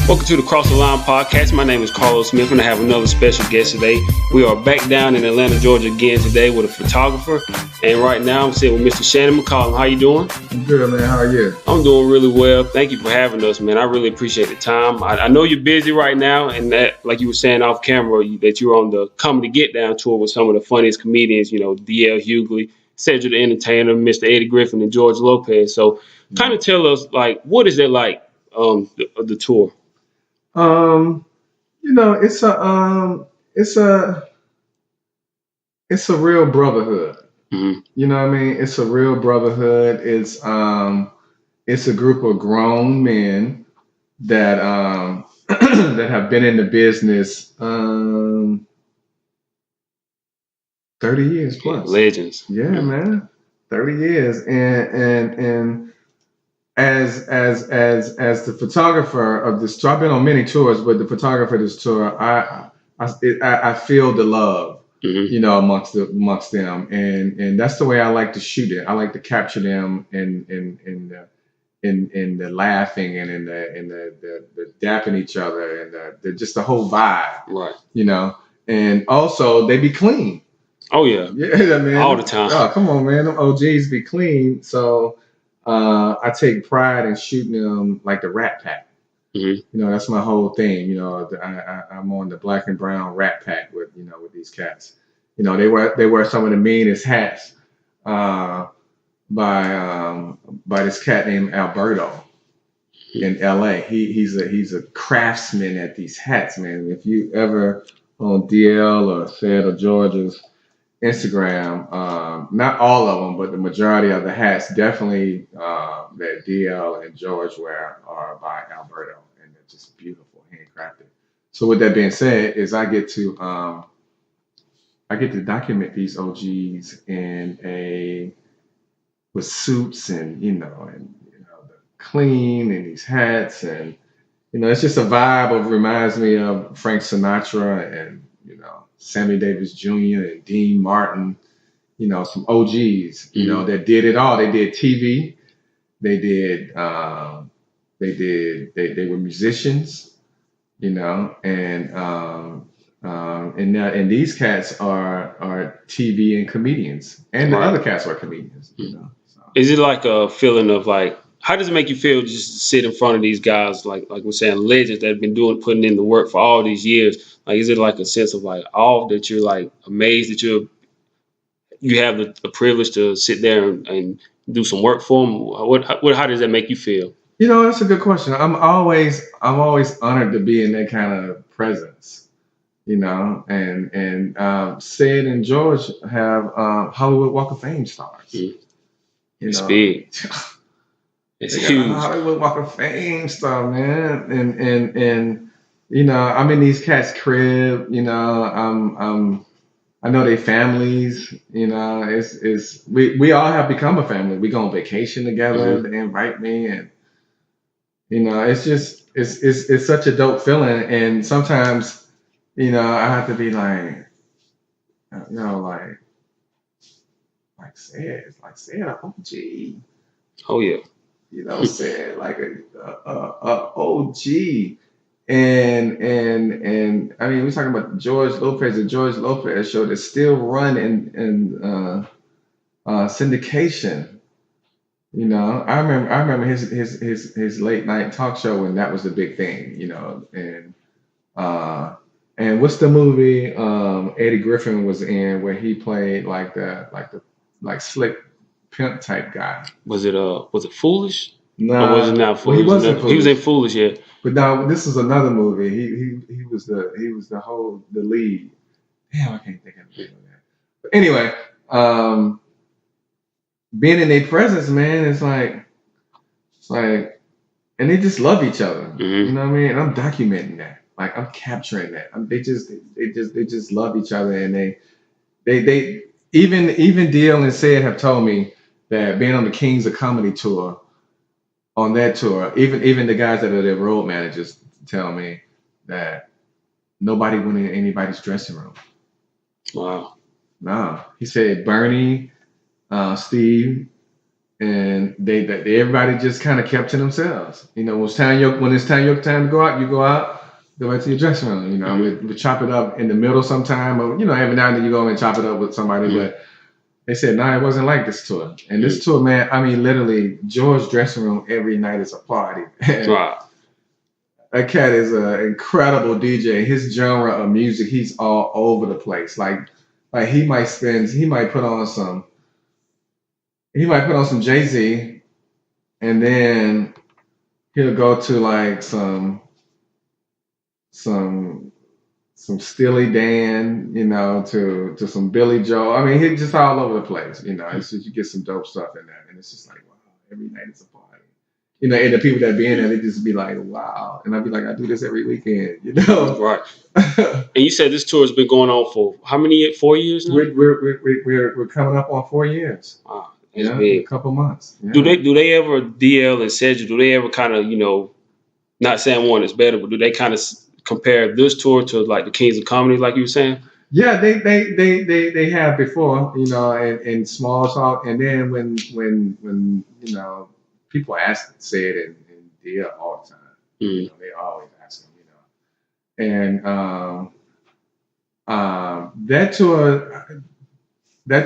Welcome to the Cross the Line podcast. My name is Carlos Smith, and I have another special guest today. We are back down in Atlanta, Georgia again today with a photographer. And right now I'm sitting with Mr. Shannon McCollum. How you doing? I'm good, man. How are you? I'm doing really well. Thank you for having us, man. I really appreciate the time. I know you're busy right now, and that, like you were saying off camera, that you're on the Comedy Get Down tour with some of the funniest comedians, D.L. Hughley, Cedric the Entertainer, Mr. Eddie Griffin, and George Lopez. So kind of tell us, what is it like, the tour? It's a real brotherhood. Mm-hmm. You know what I mean? It's a real brotherhood. It's a group of grown men that that have been in the business 30 years plus. Legends. Yeah, man. 30 years. And as the photographer of this tour, I've been on many tours, but the photographer of this tour, I feel the love, Mm-hmm. amongst them, and that's the way I like to shoot it. I like to capture them in the laughing and in the dapping each other and the just the whole vibe, right? And also they be clean. Oh yeah, man, all the time. Oh, come on, man, them OGs be clean. So I take pride in shooting them like the Rat Pack. Mm-hmm. That's my whole thing. I'm on the black and brown Rat Pack with these cats. They wear some of the meanest hats by this cat named Alberto in LA. He's a craftsman at these hats, man. If you ever on DL or Fed or George's Instagram, not all of them, but the majority of the hats definitely that DL and George wear are by Alberto, and they're just beautiful, handcrafted. So with that being said, is I get to document these OGs with suits and the clean and these hats, and it's just a vibe of reminds me of Frank Sinatra and Sammy Davis Jr. and Dean Martin, some OGs, that did it all. They did TV, they were musicians, and these cats are TV and comedians, and the other cats are comedians, So. Is it like a feeling of how does it make you feel just to sit in front of these guys, like we're saying, legends that have been putting in the work for all these years? Is it like a sense of awe that you're amazed that you have the privilege to sit there and do some work for them? How does that make you feel? That's a good question. I'm always honored to be in that kind of presence. And Sid and George have Hollywood Walk of Fame stars. It's big. It's huge. Hollywood Walk of Fame star, man. And I'm in these cats' crib. I know their families. It's we all have become a family. We go on vacation together. Mm-hmm. They invite me, and it's just it's such a dope feeling. And sometimes I have to be like Sid, an OG. Oh yeah. Sid like a OG. And I mean, we're talking about George Lopez, the George Lopez show that's still run in syndication. I remember his late night talk show when that was the big thing. And what's the movie Eddie Griffin was in where he played like slick pimp type guy? Was it Foolish? No, or was it not Foolish? Well, he wasn't Foolish. He was in Foolish, yeah. But now this is another movie. He was the lead. Damn, I can't think of the name of that. But anyway, being in their presence, man, it's like, and they just love each other. Mm-hmm. You know what I mean? And I'm documenting that. I'm capturing that. They just love each other, and they even Deal and Sid have told me that being on the Kings of Comedy tour. On that tour, even the guys that are their road managers tell me that nobody went in anybody's dressing room. Wow. No, he said Bernie, Steve, and they everybody just kind of kept to themselves. You know, when it's time your time to go out, you go out, go back to your dressing room. You know, we chop it up in the middle sometime, or every now and then you go and chop it up with somebody. But they said, nah, it wasn't like this tour. And this tour, man, I mean, literally, George's dressing room every night is a party. Wow. That cat is an incredible DJ. His genre of music, he's all over the place. Like he might put on some Jay-Z, and then he'll go to like some Steely Dan, to some Billy Joel. I mean, he's just all over the place. It's just, you get some dope stuff in that, and it's just like, wow, every night it's a party. And the people that be in there, they just be like, wow. And I'd be like, I do this every weekend, Right. And you said this tour has been going on for how many years? 4 years now? We're coming up on 4 years. Wow. Yeah, a couple months. Yeah. Do they ever, DL and Cedric, do they ever kind of, not saying one is better, but do they kind of compare this tour to like the Kings of Comedy, like you were saying? Yeah, they have before, in small talk, and then when people say it in DL all the time. They always ask them, and that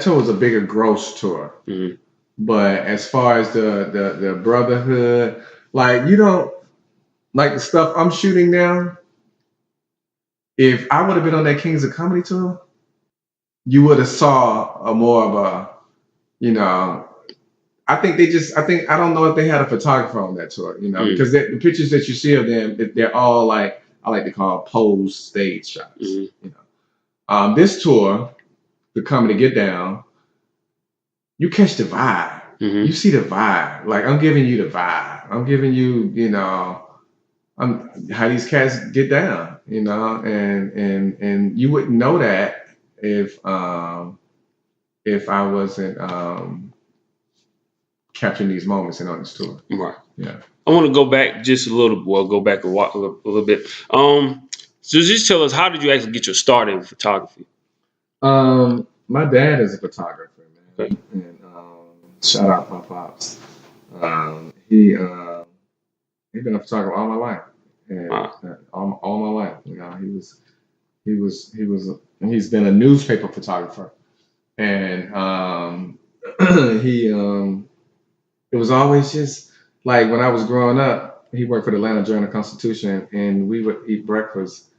tour was a bigger gross tour. But as far as the brotherhood, like like the stuff I'm shooting now. If I would have been on that Kings of Comedy tour, you would have saw a more of a, I don't know if they had a photographer on that tour, because the pictures that you see of them, they're all like, I like to call pose stage shots. This tour, the Comedy Get Down, you catch the vibe. You see the vibe. Like, I'm giving you the vibe. I'm giving you, how these cats get down, and you wouldn't know that if I wasn't capturing these moments and on this tour. Right. Yeah. I want to go back just a little. Well, go back and walk a little bit. So just tell us, how did you actually get your start in photography? My dad is a photographer, man. Okay. And shout out my pops. He been a photographer all my life, and all my life. He's been a newspaper photographer, and it was always just like when I was growing up. He worked for the Atlanta Journal-Constitution, and we would eat breakfast,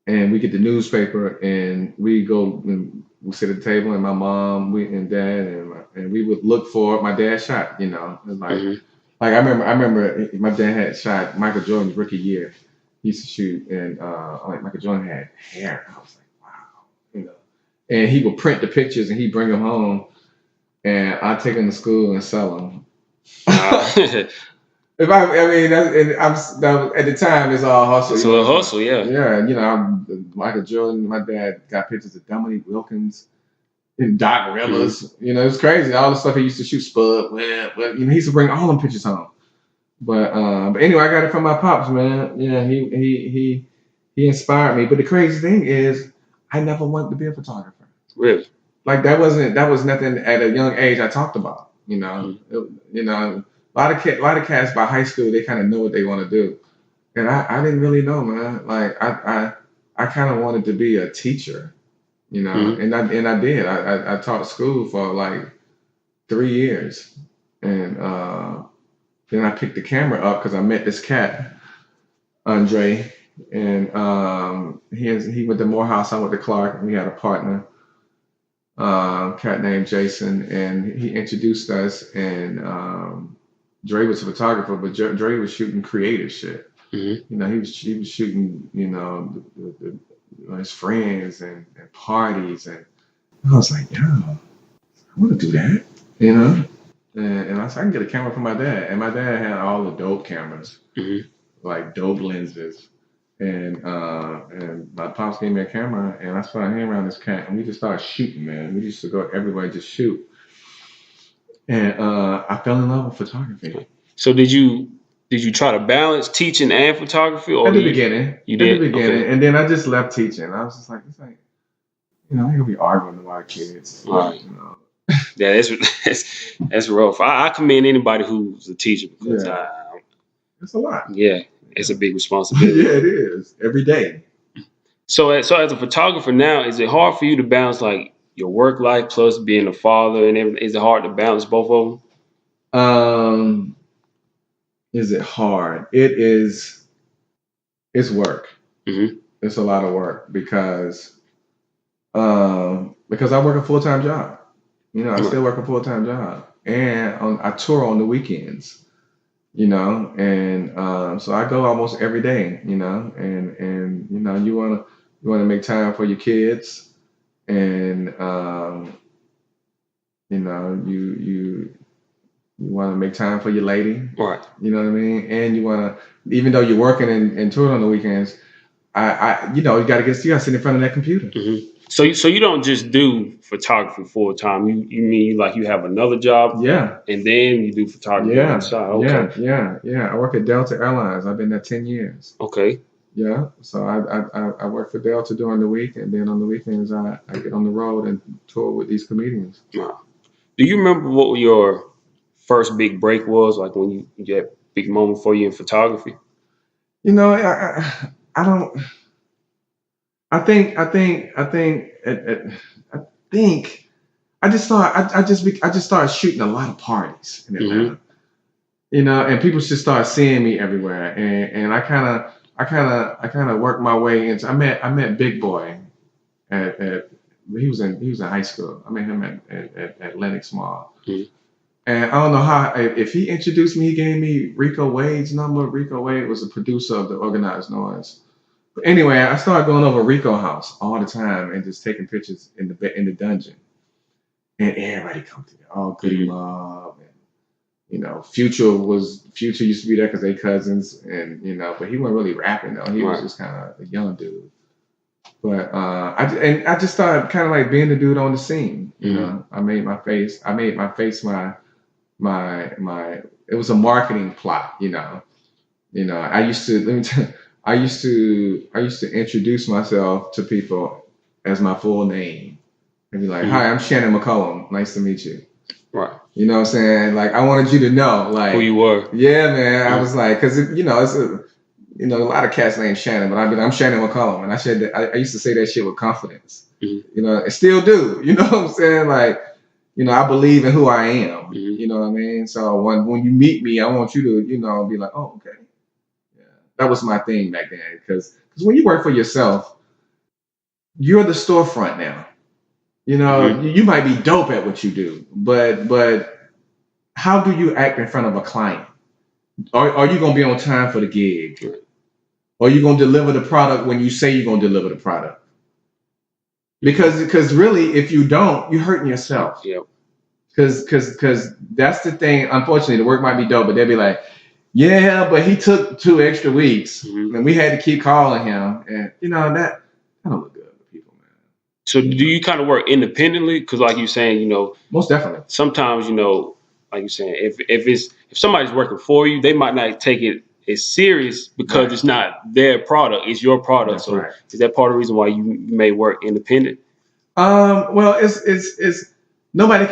and we get the newspaper, and we go and we sit at the table, and my mom, and dad, and we would look for my dad shot. Like I remember my dad had shot Michael Jordan's rookie year. He used to shoot, and like Michael Jordan had hair. I was like, wow, And he would print the pictures, and he'd bring them home, and I'd take them to school and sell them. At the time, it's all hustle. It's a little hustle, yeah. Yeah, Michael Jordan. My dad got pictures of Dominique Wilkins and Doc Rivers. It's crazy. All the stuff he used to shoot, Spud. He used to bring all them pictures home. But anyway, I got it from my pops, man. Yeah, he inspired me. But the crazy thing is, I never wanted to be a photographer. Really? Like that was nothing at a young age I talked about. A lot of cats by high school, they kind of know what they want to do, and I didn't really know, man. Like I kind of wanted to be a teacher, and I did. I taught school for like 3 years, and then I picked the camera up because I met this cat, Andre, and he went to Morehouse, I went to Clark, and we had a partner, cat named Jason, and he introduced us, and Dre was a photographer, but Dre was shooting creative shit. He was shooting, his friends and parties, and I was like, yo, I want to do that, And I said, I can get a camera from my dad, and my dad had all the dope cameras, like dope lenses, and my pops gave me a camera, and I started hanging around this cat, and we just started shooting, man. We used to go everywhere just shoot. And I fell in love with photography. So did you try to balance teaching and photography? Or at the beginning. You did? At the beginning. Okay. And then I just left teaching. I was just like, it's like, I'm going to be arguing with a lot of kids. Right. Yeah, that's rough. I commend anybody who's a teacher because Yeah, it's a lot. yeah, it's a Yeah, big yeah, responsibility. it is every day. So as a photographer now, is it hard for you to balance like your work life plus being a father and everything? Is it hard to balance both of Um, is it hard? It is. It's work. them? It's a lot of work because I work a full time job. You know, I Right. still work a full time job, and I tour on the weekends. You know, and so I go almost every day. You know, and you know, you wanna make time for your kids, and you know, you want to make time for your lady. Right. You know what I mean, and you want to, even though you're working and touring on the weekends, you know, you got to sit in front of that computer. So you don't just do photography full time. You mean like you have another job Yeah, and then you do photography on the yeah, side? Okay. yeah. I work at Delta Airlines. I've been there 10 years. Okay. Yeah, so I work for Delta during the week, and then on the weekends I get on the road and tour with these comedians. Wow. Do you remember what your first big break was? Like when you had big moment for you in photography? You know, I don't. I think I just started shooting a lot of parties in Mm-hmm. Atlanta. You know, and people just started seeing me everywhere, and I kind of worked my way into. I met Big Boy at he was in high school. I met him at Lenox Mall. Mm-hmm. And I don't know how, if he introduced me, he gave me Rico Wade's number. Rico Wade was a producer of the Organized Noise. But anyway, I started going over Rico house all the time and just taking pictures in the dungeon. And everybody come together, all Goody Mm-hmm. Mob, and you know, Future used to be there because they cousins, and you know, but he wasn't really rapping though. He was Right. just kind of a young dude. But I just started kind of like being the dude on the scene. You Mm-hmm. know, I made my face my it was a marketing plot. I used to let me tell I used to introduce myself to people as my full name and be like, Mm-hmm. "Hi, I'm Shannon McCollum. Nice to meet you." Right. You know what I'm saying? Like I wanted you to know, Who like, you were? yeah, man. I Mm-hmm. was like, because a lot of cats named Shannon, but I'm Shannon McCollum, and I said that I used to say that shit with confidence. Mm-hmm. You know, and still do. You know what I'm saying? Like, I believe in who I am. Mm-hmm. You know what I mean? So when you meet me, I want you to, be like, oh, okay. Yeah. That was my thing back then. Because when you work for yourself, you're the storefront now. You know, Mm-hmm. you might be dope at what you do, but how do you act in front of a client? Are you gonna be on time for the gig? Right. Or are you gonna deliver the product when you say you're gonna deliver the product? Because really, if you don't, you're hurting yourself. Yep. Because that's the thing. Unfortunately, the work might be dope, but they'll be like, yeah, but he took 2 extra weeks, Mm-hmm. and we had to keep calling him, and that don't look good for people, man. So You do know, you kind of work independently? Because like you're saying, most definitely. sometimes like you're saying, if somebody's working for you, they might not take it as serious because Right. it's not their product, it's your product. That's So right. is that part of the reason why you may work independent? Well, it's nobody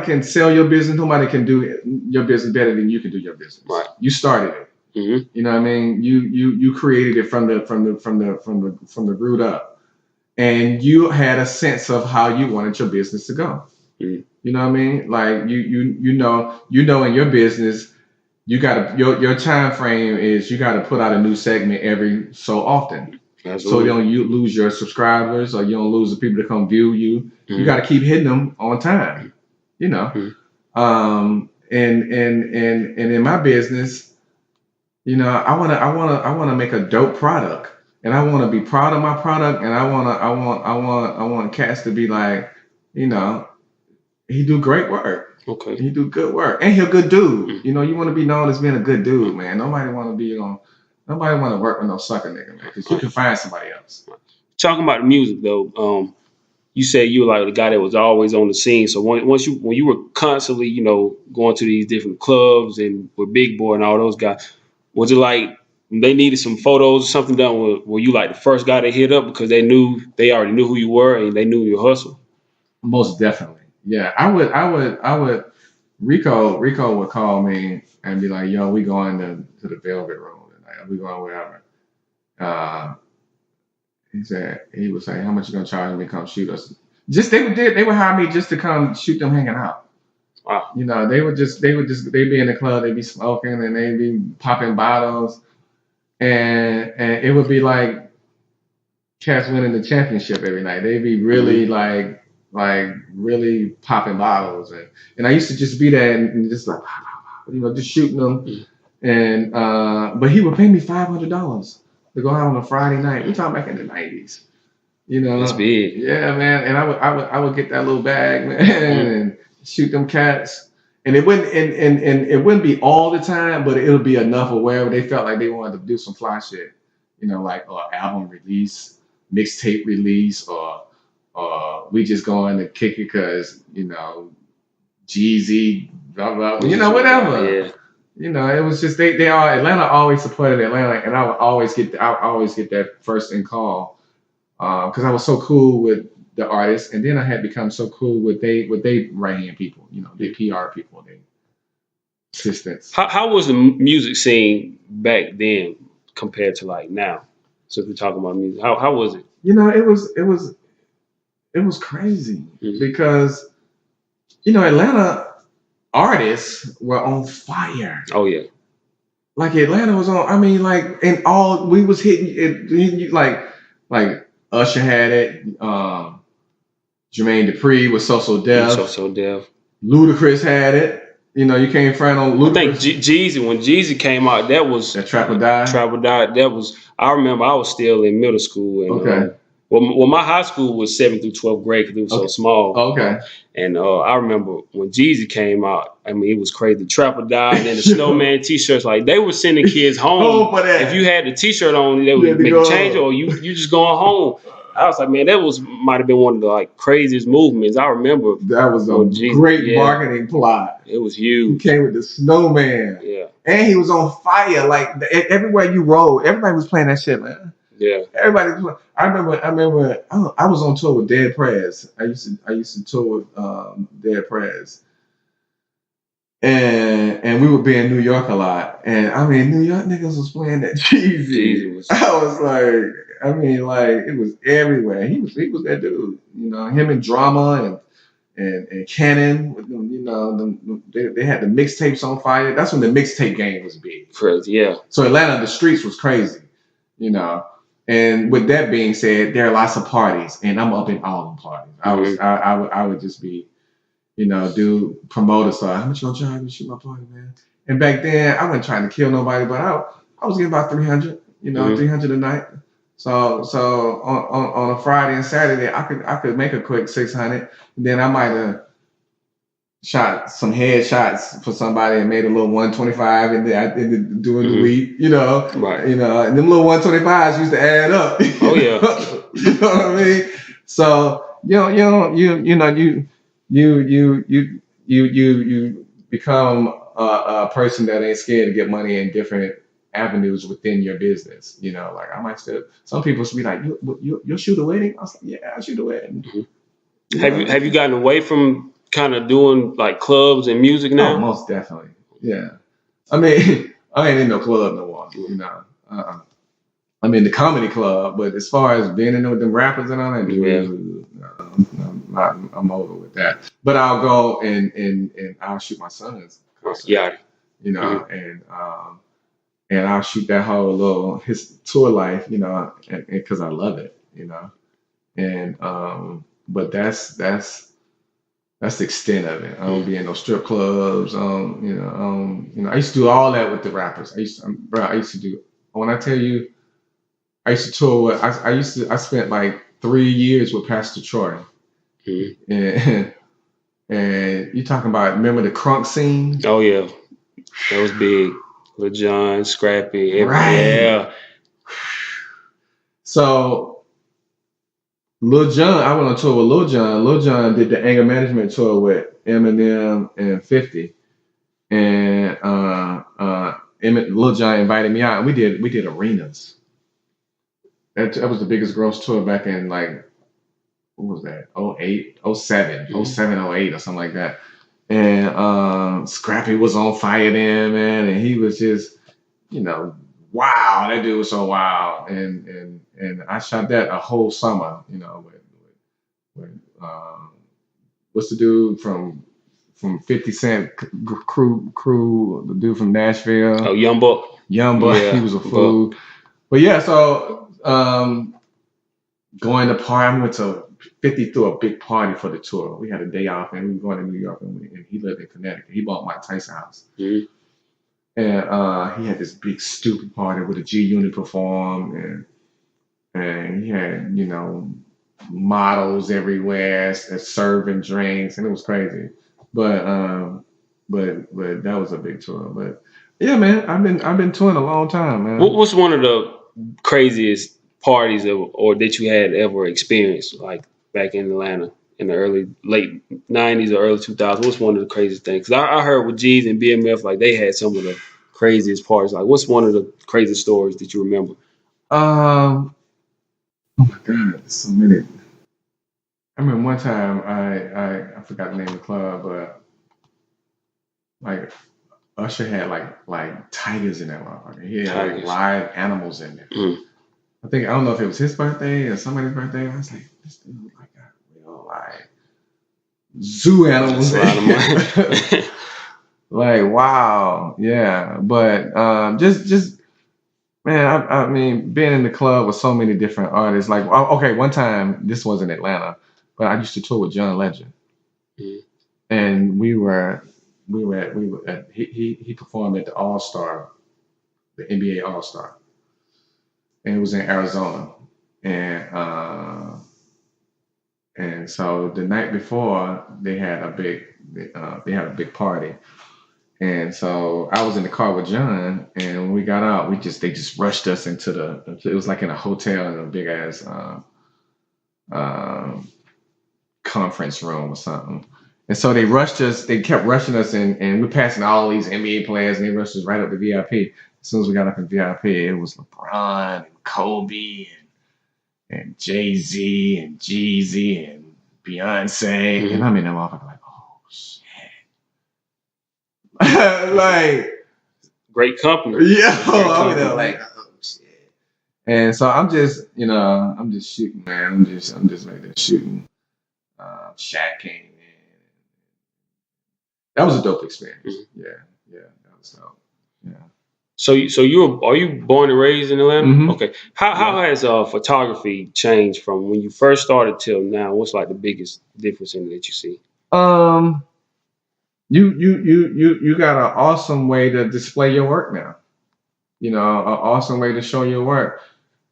can sell your business. Nobody can do your business better than you can do your business. Right. You started it. Mm-hmm. You know what I mean? You created it from the root up, and you had a sense of how you wanted your business to go. Mm-hmm. You know what I mean? Like you know in your business, you got to your time frame is you got to put out a new segment every so often. So Absolutely. you lose your subscribers or you don't lose the people that come view you. You got Mm-hmm. to keep hitting them on time. You know. Mm-hmm. And in my business, I wanna make a dope product, and I wanna be proud of my product, and I want cats to be like, you know, he do great work. Okay. He do good work, and he a good dude. Mm-hmm. You want to be known as being a good dude, man. Nobody want to work with no sucker nigga, man, because you can find somebody else. Talking about the music though, you said you were like the guy that was always on the scene. So when you were constantly, going to these different clubs and with Big Boy and all those guys, was it like they needed some photos or something done? Were you like the first guy they hit up because they already knew who you were and they knew your hustle? Most definitely. Yeah, I would. Rico would call me and be like, "Yo, we going to the Velvet Room tonight. We going wherever." Uh, he would say, "How much you gonna charge me to come shoot us?" Just they would hire me just to come shoot them hanging out. Wow. You know, they'd be in the club, they'd be smoking and they'd be popping bottles, and it would be like cats winning the championship every night. They'd be really like really popping bottles, and I used to just be there and just like just shooting them, and but he would pay me $500 to go out on a Friday night. We talking back in the '90s. That's big. Yeah, man. And I would get that little bag, man, and shoot them cats. And and it wouldn't be all the time, but it'll be enough of wherever they felt like they wanted to do some fly shit. Like album release, mixtape release, or we just going to kick it because Jeezy, blah blah, whatever. Yeah. It was just they all Atlanta always supported Atlanta, and I would always get that first in call. Because I was so cool with the artists, and then I had become so cool with they right hand people, they PR people, they assistants. How was the music scene back then compared to like now? So if we're talking about music, how was it? It was crazy because Atlanta artists were on fire. Oh yeah. Like Atlanta was on. I mean, like, and all we was hitting it like Usher had it. Jermaine Dupri was So Def. So Def. Ludacris had it. You can't front on Ludacris. I think Jeezy, when Jeezy came out, that was that Trap or Die. Trap or Die. That was. I remember I was still in middle school. And, okay. Well, my high school was 7th through 12th grade because it was so small. Okay. And I remember when Jeezy came out, I mean, it was crazy. The Trap or Die and then the Snowman T-shirts, like they were sending kids home. For that. If you had the T-shirt on, they would make a change, or you just going home. I was like, man, that might have been one of the like craziest movements. I remember that was a great marketing plot. It was huge. He came with the Snowman. Yeah. And he was on fire. Like everywhere you rolled, everybody was playing that shit, man. Yeah. Everybody was. I remember. I was on tour with Dead Prez. I used to tour with Dead Prez. And we would be in New York a lot. And I mean, New York niggas was playing that Jeezy. I was like, I mean, like it was everywhere. He was that dude. Him and Drama and Cannon. They had the mixtapes on fire. That's when the mixtape game was big. Crazy, yeah. So Atlanta, the streets was crazy. And with that being said, there are lots of parties, and I'm up in all them parties. I would just be, do promoter stuff. How much you gonna charge me to shoot my party, man? And back then, I wasn't trying to kill nobody, but I was getting about 300, 300 a night. So on a Friday and Saturday, I could make a quick 600. And then I might have shot some headshots for somebody and made a little 125 and during the week, Right. And them little 125s used to add up. Oh yeah. You know what I mean? So you become a person that ain't scared to get money in different avenues within your business. Like I might still. Some people should be like, you'll shoot a wedding. I was like, yeah, I'll shoot a wedding. Mm-hmm. Have you gotten away from kind of doing like clubs and music now? Oh, most definitely. Yeah. I mean, I ain't in no club no more. I'm in the comedy club, but as far as being in there with them rappers and all that, I'm over with that. But I'll go and I'll shoot my son's concert. Yeah. And I'll shoot that whole his tour life, because I love it, And but that's the extent of it. I don't be in no strip clubs. I used to do all that with the rappers. I used to do. When I tell you, I used to tour with. I spent like 3 years with Pastor Troy. Mm-hmm. And you talking about? Remember the crunk scene? Oh yeah, that was big. Lil Jon, Scrappy, right? Yeah. So Lil Jon, I went on tour with Lil Jon. Lil Jon did the anger management tour with Eminem and 50, and Lil Jon invited me out, and we did arenas. That was the biggest gross tour back in like what was that? 08, 07, 07, 08 or something like that. And Scrappy was on fire then, man, and he was just, wow, that dude was so wild. And I shot that a whole summer, with what's the dude from 50 Cent crew, the dude from Nashville. Oh, Young Buck. Young Buck, he was a fool. But yeah, so going to party, I went to 50 threw a big party for the tour. We had a day off and we were going to New York and he lived in Connecticut. He bought Mike Tyson's house. Mm-hmm. And he had this big stupid party with a G Unit perform and he had, models everywhere serving drinks and it was crazy. But that was a big tour. But yeah, man, I've been touring a long time, man. What's one of the craziest parties or that you had ever experienced, like back in Atlanta in the late 90s or early 2000s? What's one of the craziest things? 'Cause I heard with G's and BMF, like they had some of the craziest parties. Like, what's one of the craziest stories that you remember? Oh my God, there's so many. I remember one time I forgot the name of the club, but like Usher had like tigers in that motherfucker. He had like live animals in there. I don't know if it was his birthday or somebody's birthday. I was like, this dude look like a real like zoo animals. Like, wow, yeah. But just man, I mean, being in the club with so many different artists. Like, okay, one time this was in Atlanta, but I used to tour with John Legend, and he performed at the All-Star, the NBA All-Star, and it was in Arizona, and so the night before they had a big party. And so I was in the car with John, and when we got out, they just rushed us into it was like in a hotel in a big ass conference room or something. And so they kept rushing us and we're passing all these NBA players and they rushed us right up to VIP. As soon as we got up in VIP, it was LeBron and Kobe and Jay-Z and Jeezy and Beyonce. And I'm in that motherfucker like, oh shit. Like great company. Yeah, I'm there like, oh shit. And so I'm just shooting, man. I'm just like that shooting. Shaq came in. That was a dope experience. Yeah, that was dope. Yeah. So are you born and raised in Atlanta? Okay. How has photography changed from when you first started till now? What's like the biggest difference in it that you see? You got an awesome way to display your work now. An awesome way to show your work.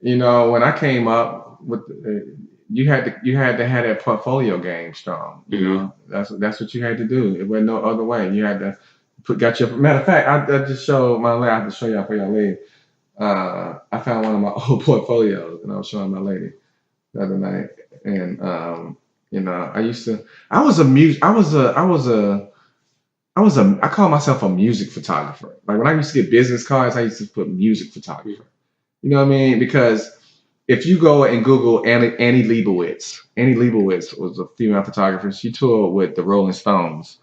When I came up with you had to have that portfolio game strong. That's what you had to do. It wasn't no other way. You had to matter of fact, I just showed my lady. I have to show y'all for y'all lady. I found one of my old portfolios and I was showing my lady the other night. And I call myself a music photographer. Like when I used to get business cards, I used to put music photographer. You know what I mean? Because if you go and Google Annie Leibovitz was a female photographer. She toured with the Rolling Stones,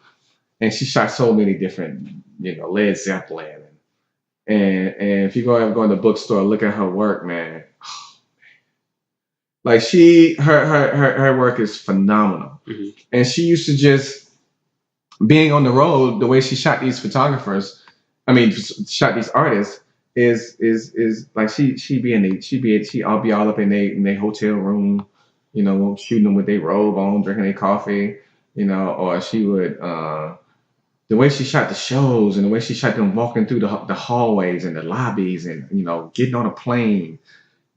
and she shot so many different, Led Zeppelin, and if you go in the bookstore, look at her work, man. Like her work is phenomenal, and she used to just being on the road. The way she shot these photographers, shot these artists. Is like she'd be all up in they hotel room, shooting them with their robe on, drinking their coffee, or she would the way she shot the shows and the way she shot them walking through the hallways and the lobbies and getting on a plane,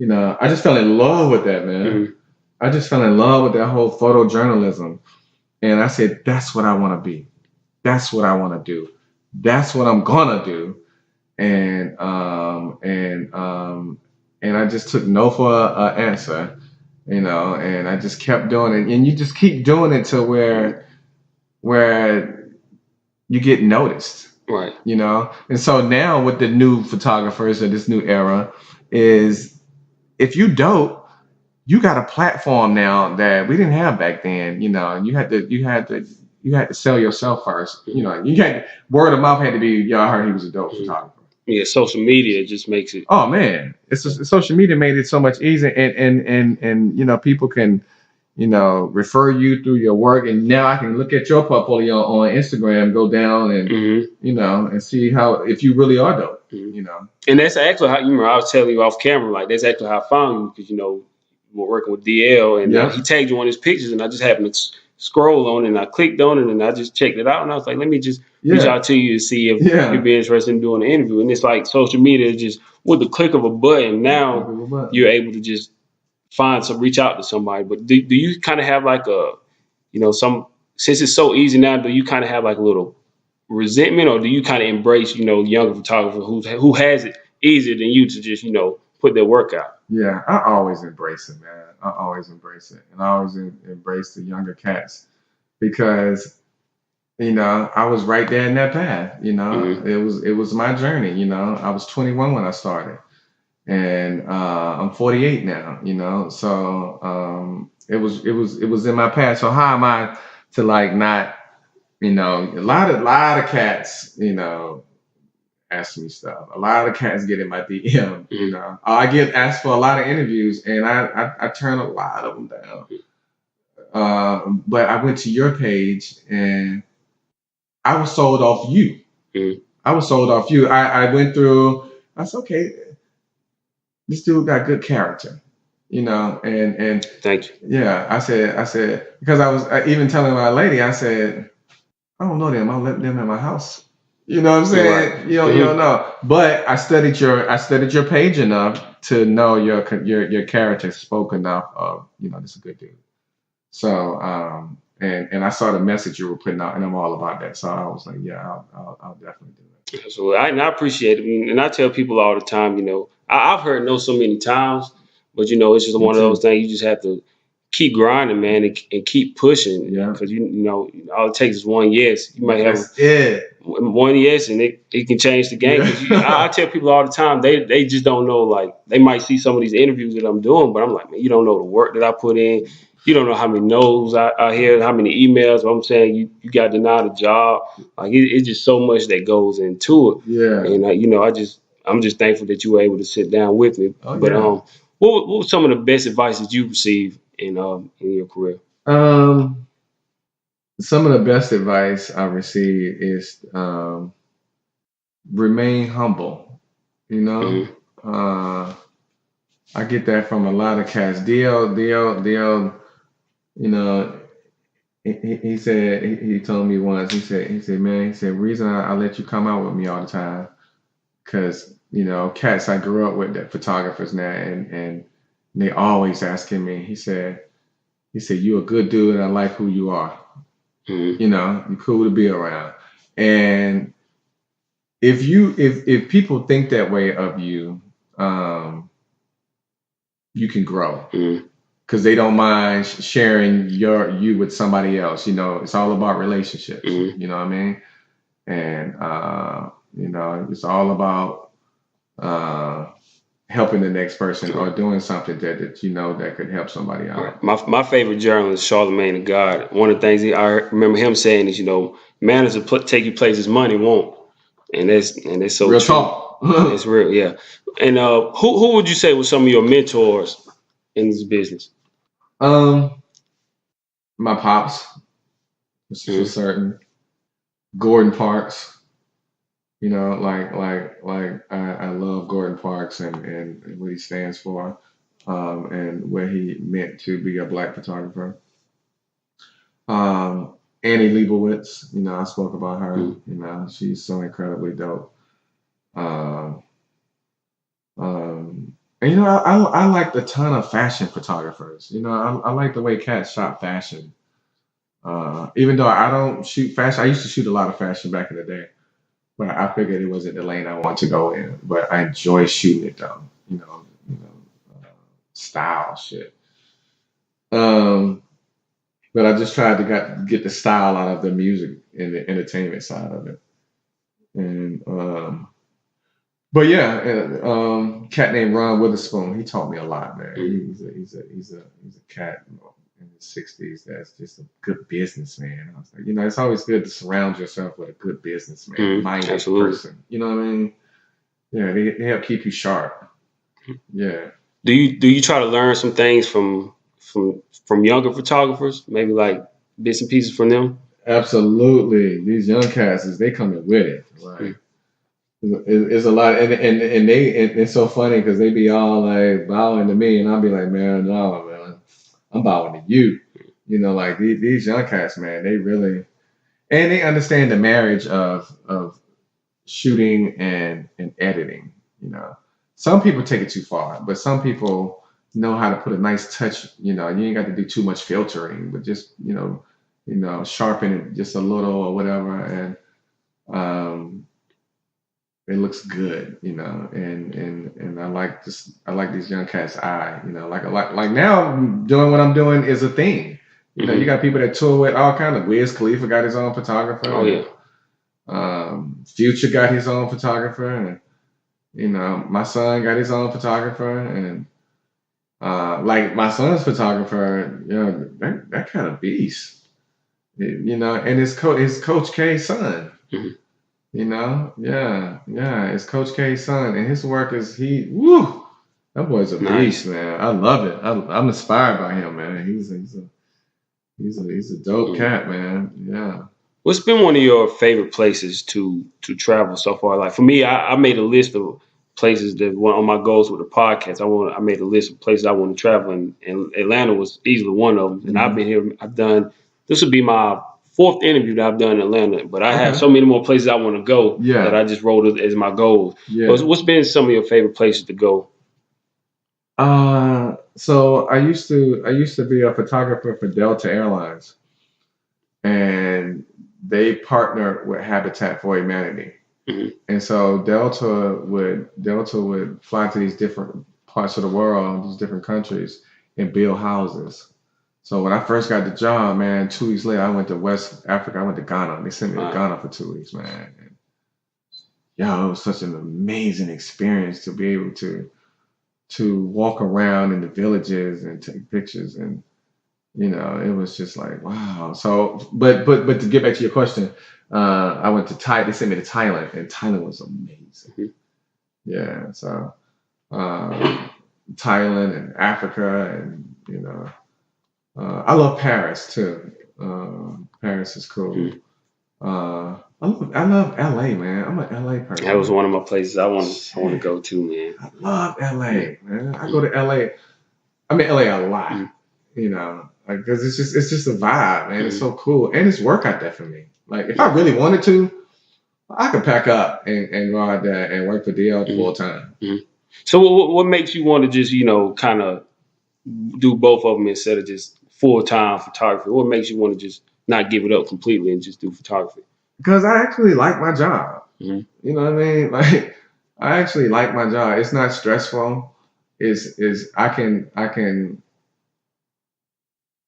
I just fell in love with that, man. I just fell in love with that whole photojournalism, and I said that's what I want to be, that's what I want to do, that's what I'm gonna do. And I just took no for an answer, and I just kept doing it, and you just keep doing it to where you get noticed, right? And so now with the new photographers of this new era is if you dope, you got a platform now that we didn't have back then. You know, you had to sell yourself first. You know, you had word of mouth had to be, yo, I heard he was a dope photographer. Yeah, social media just makes it. Oh man, it's just, social media made it so much easier, and you know, people can, you know, refer you through your work, and now I can look at your portfolio on Instagram, go down and you know, and see how, if you really are dope, you know. And that's actually how, you remember I was telling you off camera, like that's actually how I found you, because you know we're working with DL, and Yeah. he tagged you on his pictures, and I just happened to scroll on it, and I clicked on it, and I just checked it out, and I was like, let me just reach Yeah. out to you to see if Yeah. you'd be interested in doing an interview. And it's like social media is just with the click of a button. Now you're able to just reach out to somebody. But do you kind of have like a, you know, since it's so easy now, do you kind of have like a little resentment, or do you kind of embrace, you know, younger photographers who has it easier than you to just, you know, put their work out? Yeah, I always embrace it, man. I always embrace it, and I always embrace the younger cats, because you know, I was right there in that path. You know, it was my journey. You know, I was 21 when I started, and I'm 48 now. You know, so it was in my past. So how am I to like not, you know, a lot of cats, you know, ask me stuff. A lot of cats get in my DM. You know, I get asked for a lot of interviews, and I turn a lot of them down. But I went to your page, and I was sold off you. I was sold off you. I went through. I said, okay, this dude got good character, you know, and Thank you. yeah, I said, because I was even telling my lady, I said, I don't know them. I'll let them in my house. You know what I'm saying? Right. You don't know. But I studied your page enough to know your character spoke enough of, you know, this is a good dude. So and I saw the message you were putting out, and I'm all about that. So I was like, yeah, I'll definitely do it. Absolutely. I appreciate it. And I tell people all the time, you know, I've heard no so many times, but, you know, it's just Me one of those too. things you just have to keep grinding, man, and keep pushing. Yeah. Because, you know, all it takes is one yes. You might have That's it. one yes, and it can change the game. 'Cause I tell people all the time, they just don't know. Like, they might see some of these interviews that I'm doing, but I'm like, man, you don't know the work that I put in. You don't know how many no's I hear, how many emails. I'm saying you got denied a job. Like, it's just so much that goes into it. Yeah. And you know, I'm just thankful that you were able to sit down with me. Oh, But yeah. what was some of the best advice that you received in your career? Some of the best advice I received is remain humble. You know, I get that from a lot of cats. DL. You know, he said he told me once. He said, man, he said, reason I let you come out with me all the time, because you know, cats I grew up with, that photographers now, and they always asking me. He said, you a good dude, and I like who you are. You know, you're cool to be around. And if people think that way of you, you can grow, because they don't mind sharing you with somebody else. You know, it's all about relationships. You know what I mean? And you know, it's all about helping the next person, or doing something that you know that could help somebody out. My favorite journalist, Charlemagne the God. One of the things I remember him saying is, you know, manners will take you places money won't, and that's so Real true. talk. It's real, yeah. And who would you say was some of your mentors in this business? My pops, for certain. Gordon Parks. You know, like I love Gordon Parks, and what he stands for, and what he meant to be a black photographer. Annie Leibovitz, you know, I spoke about her. You know, she's so incredibly dope. Um, and you know, I liked a ton of fashion photographers. You know, I like the way cats shot fashion. Even though I don't shoot fashion, I used to shoot a lot of fashion back in the day. But I figured it wasn't the lane I want to go in. But I enjoy shooting it though. Style shit. Um, but I just tried to get the style out of the music and the entertainment side of it. And But yeah, cat named Ron Witherspoon. He taught me a lot, man. Mm. He's a cat in his 60s that's just a good businessman. I was like, it's always good to surround yourself with a good businessman, Mm. minded Absolutely. person. You know what I mean? Yeah, they help keep you sharp. Yeah, Do you try to learn some things from younger photographers? Maybe like bits and pieces from them. absolutely. These young cats, they coming with it. Mm. Like, it's a lot, and it's so funny because they be all like bowing to me, and I'll be like, man, no, man, I'm bowing to you. Like these young cats, man, they really and they understand the marriage of shooting and editing. Some people take it too far, but some people know how to put a nice touch. You ain't got to do too much filtering, but just sharpen it just a little or whatever, and um, it looks good, and I like these young cats' eye, like now doing what I'm doing is a thing. You Hmm. got people that tour with all kind of Wiz Khalifa got his own photographer, Oh and yeah. Future got his own photographer, and my son got his own photographer, and like my son's photographer, that kind of beast, and his Coach K's son. Hmm. Yeah, it's Coach K's son, and his work woo, that boy's a beast, Nice. man. I love it. I'm inspired by him, man. He's a dope Mm. cat, man. Yeah. What's been one of your favorite places to travel so far? Like for me, I made a list of places that were on my goals with the podcast. I made a list of places I want to travel, and Atlanta was easily one of them. And I've Hmm. been here. I've done. This would be my fourth interview that I've done in Atlanta, but I have Okay. so many more places I want to go that Yeah. I just wrote as my goals. But Yeah. what's been some of your favorite places to go? So I used to be a photographer for Delta Airlines, and they partnered with Habitat for Humanity. Hmm. And so Delta would fly to these different parts of the world, these different countries, and build houses. So when I first got the job, man, 2 weeks later I went to West Africa. I went to Ghana. They sent me to Wow. Ghana for 2 weeks, man. And, yo, it was such an amazing experience to be able to walk around in the villages and take pictures, and it was just like wow. So, but to get back to your question, I went to Thai. They sent me to Thailand, and Thailand was amazing. Mhm. Yeah, so Thailand and Africa, and I love Paris too. Paris is cool. Mhm. I love LA, man. I'm an LA That was person. one of my places I want to Shit, go to, man. I love Mm. LA, man. I go to LA. I'm in LA a lot, Mm. because it's just a vibe, man. It's Mm. so cool, and it's work out there for me. Like if I really wanted to, I could pack up and go out there and work for DL Mm. full time. Mm. So what makes you want to just kind of do both of them instead of just full time photography? What makes you want to just not give it up completely and just do photography? Because I actually like my job. Hmm. You know what I mean? Like I actually like my job. It's not stressful. Is I can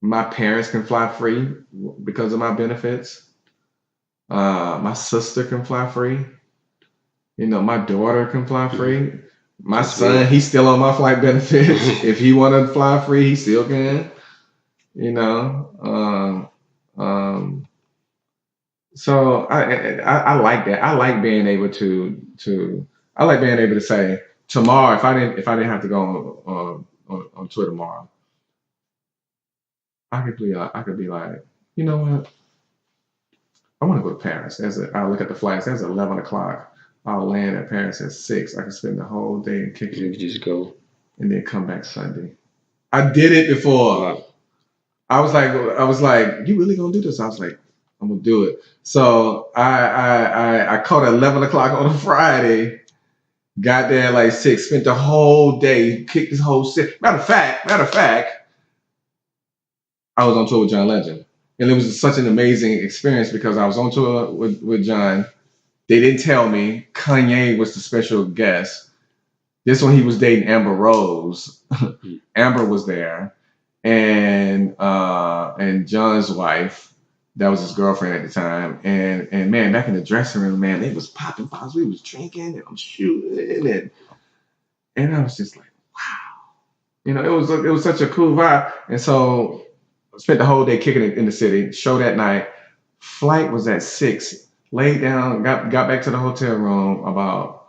my parents can fly free because of my benefits. My sister can fly free. My daughter can fly Hmm. free. My That's big. son, he's still on my flight benefits. If he want to fly free, he still can. You know. So I like that. I like being able to I like being able to say tomorrow if I didn't have to go on tour tomorrow, I could be like, you know what? I want to go to Paris. I'll look at the flights. That's 11 o'clock. I'll land at Paris at 6. I can spend the whole day and kick You it, could just go. and then come back Sunday. I did it before. Wow. I was like, you really gonna do this? I was like, I'm gonna do it. So I caught at 11 o'clock on a Friday. Got there at like 6. Spent the whole day. Kicked this whole shit. Matter of fact, I was on tour with John Legend, and it was such an amazing experience because I was on tour with John. They didn't tell me Kanye was the special guest. This one he was dating Amber Rose. Mm. Amber was there, and John's wife. That was his girlfriend at the time. And man, back in the dressing room, man, they was popping bottles. We was drinking and I'm shooting and I was just like, wow. It was such a cool vibe. And so I spent the whole day kicking it in the city. Show that night. Flight was at 6. Laid down, got back to the hotel room about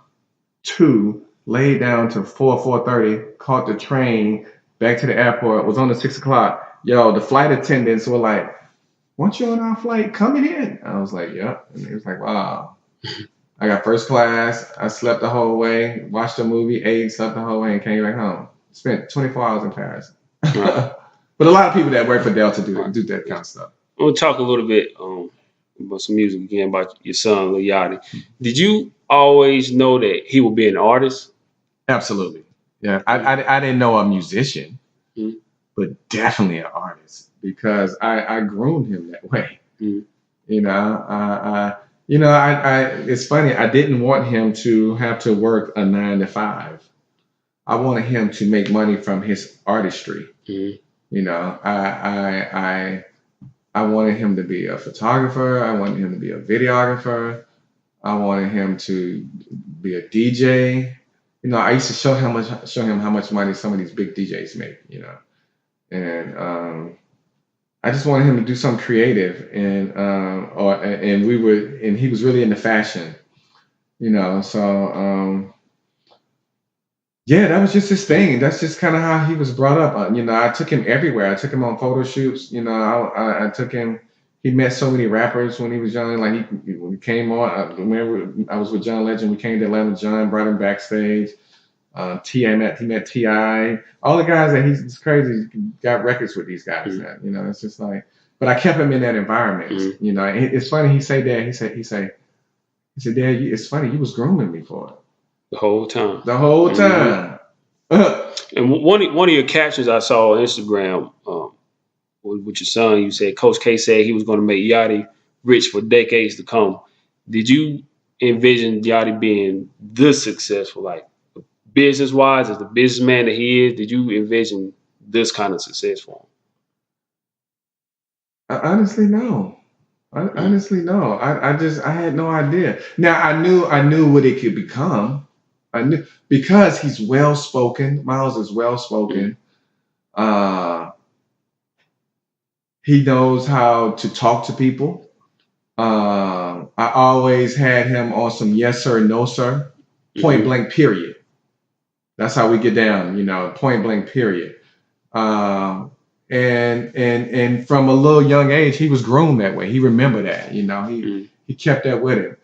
2. Laid down to 4:30. Caught the train back to the airport. Was on the 6 o'clock. Yo, the flight attendants were like, "Weren't you on our flight coming in?" I was like, "Yep." And he was like, "Wow." I got first class. I slept the whole way. Watched a movie, ate, slept the whole way, and came back home. Spent 24 hours in Paris. Right. But a lot of people that work for Delta Right. do that kind of stuff. We'll talk a little bit about some music again about your son, Lil Yachty. Did you always know that he would be an artist? Absolutely. Yeah. I didn't know a musician, Mhm. but definitely an artist because I groomed him that way. Mhm. It's funny. I didn't want him to have to work a 9 to 5. I wanted him to make money from his artistry. Mhm. I wanted him to be a photographer. I wanted him to be a videographer. I wanted him to be a DJ. I used to show him how much money some of these big DJs make. And I just wanted him to do something creative, and he was really into fashion. So yeah, that was just his thing. That's just kind of how he was brought up. I took him everywhere. I took him on photo shoots. I took him. He met so many rappers when he was young. Like when he came on, I remember I was with John Legend. We came to Atlanta. John brought him backstage. He met Ti. All the guys that he's crazy. He got records with these guys. Mhm. It's just like. But I kept him in that environment. Mhm. And it's funny. He said, "Dad." He said, "Dad, it's funny. You was grooming me for it The whole time. the whole Mhm. time." And one of your captions I saw on Instagram with your son, you said Coach K said he was going to make Yachty rich for decades to come. Did you envision Yachty being this successful, like business wise, as the businessman that he is? Did you envision this kind of success for Honestly, no. him? Honestly, no. I had no idea. Now I knew what it could become. I knew because he's well spoken. Miles is well Mm-hmm. spoken. He knows how to talk to people. I always had him on some yes sir, no sir, point Mm-hmm. blank period. That's how we get down. Point blank period. And from a little young age, he was groomed that way. He remembered that. He kept that with him.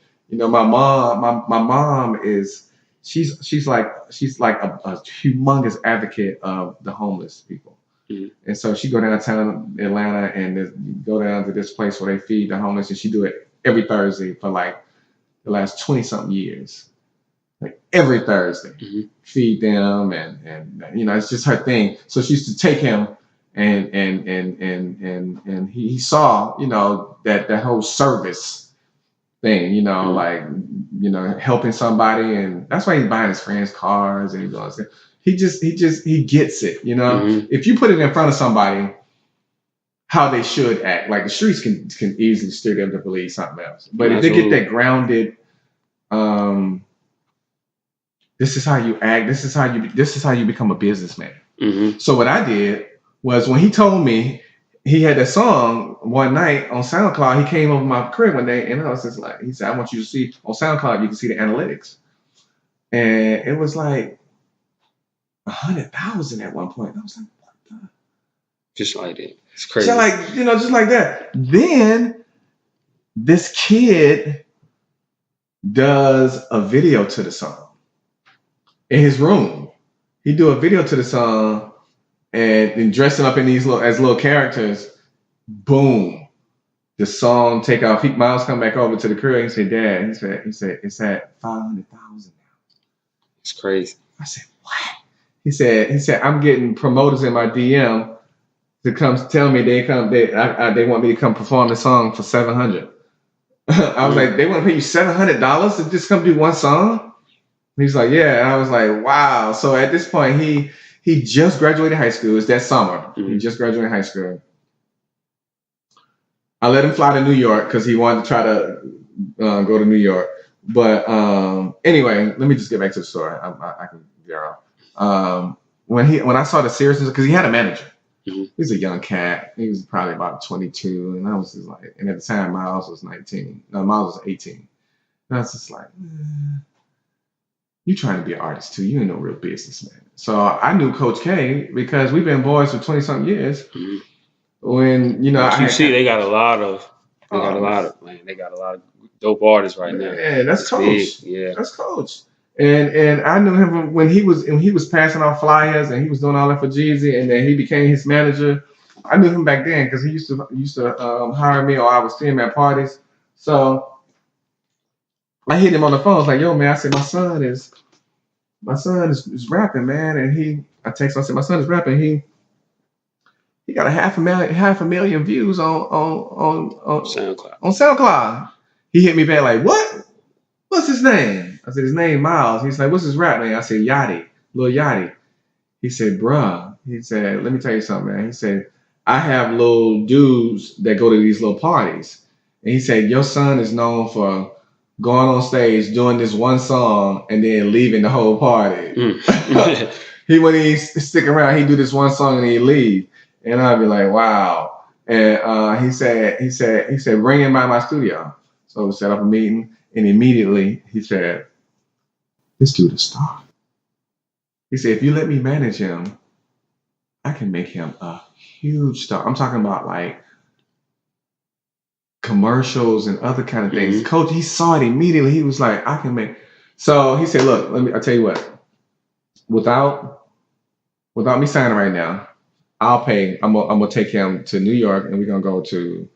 My mom is she's like a humongous advocate of the homeless people. Mm-hmm. And so she go downtown Atlanta and go down to this place where they feed the homeless, and she do it every Thursday for like the last 20 something years. Like every Thursday, Mm-hmm. feed them, and it's just her thing. So she used to take him, and he saw that whole service thing, Mm-hmm. like helping somebody, and that's why he's buying his friends cars and he's doing this. He gets it. Mm-hmm. If you put it in front of somebody, how they should act, like the streets can easily steer them to believe something else. But if they get Absolutely. that grounded, this is how you act. This is how you become a businessman. Mm-hmm. So what I did was when he told me he had that song one night on SoundCloud, he came over my crib one day and I was just like, he said, "I want you to see on SoundCloud, you can see the analytics." And it was like 100,000 at one point. I was like, what the? Just like that. It's So crazy. just like that. Then this kid does a video to the song in his room. He do a video to the song and dressing up in these little characters. Boom, the song take off. Miles come back over to the crib. He said, "Dad," he said it's at 500,000 now. It's crazy. I said, "What?" He said I'm getting promoters in my DM to come tell me they want me to come perform the song for 700. I was Mm-hmm. like, "They want to pay you $700 to just come do one song?" He's like, "Yeah." And I was like, "Wow." So at this point, he just graduated high school. It's that summer. He Mm-hmm. just graduated high school. I let him fly to New York because he wanted to try to go to New York. But anyway, let me just get back to the story. I can veer off. When I saw the seriousness, because he had a manager. Mm-hmm. He's a young cat. He was probably about 22, and I was just like, and at the time Miles was 19. No, Miles was 18. And I was just like, you trying to be an artist too? You ain't no real businessman. So I knew Coach K because we've been boys for 20 something years. Mm-hmm. When They got a lot of dope artists right now. Yeah, that's Coach. Yeah, that's Coach. And I knew him when he was passing out flyers and he was doing all that for Jeezy, and then he became his manager. I knew him back then because he used to hire me, or I would see him at parties. So I hit him on the phone. I was like, "Yo, man," I said, my son is rapping, man." And I text him, I said, "My son is rapping. He got a half a million views on SoundCloud. On SoundCloud." He hit me back like, "What? What's his name?" I said, "His name Miles." He's like, "What's his rap name?" I said, "Yachty, Lil Yachty." He said, "Bruh," he said, "let me tell you something, man." He said, "I have little dudes that go to these little parties." And he said, "Your son is known for going on stage, doing this one song, and then leaving the whole party." He wouldn't even stick around. He'd do this one song and he'd leave. And I'd be like, "Wow." And he said, "Bring him by my studio." So we set up a meeting, and immediately he said, "This dude is star." He said, "If you let me manage him, I can make him a huge star." I'm talking about like commercials and other kind of things. Mm-hmm. Coach, he saw it immediately. He was like, "I can make." So he said, "Look, I'll tell you what. Without me signing right now, I'll pay. I'm gonna take him to New York, and we're gonna go to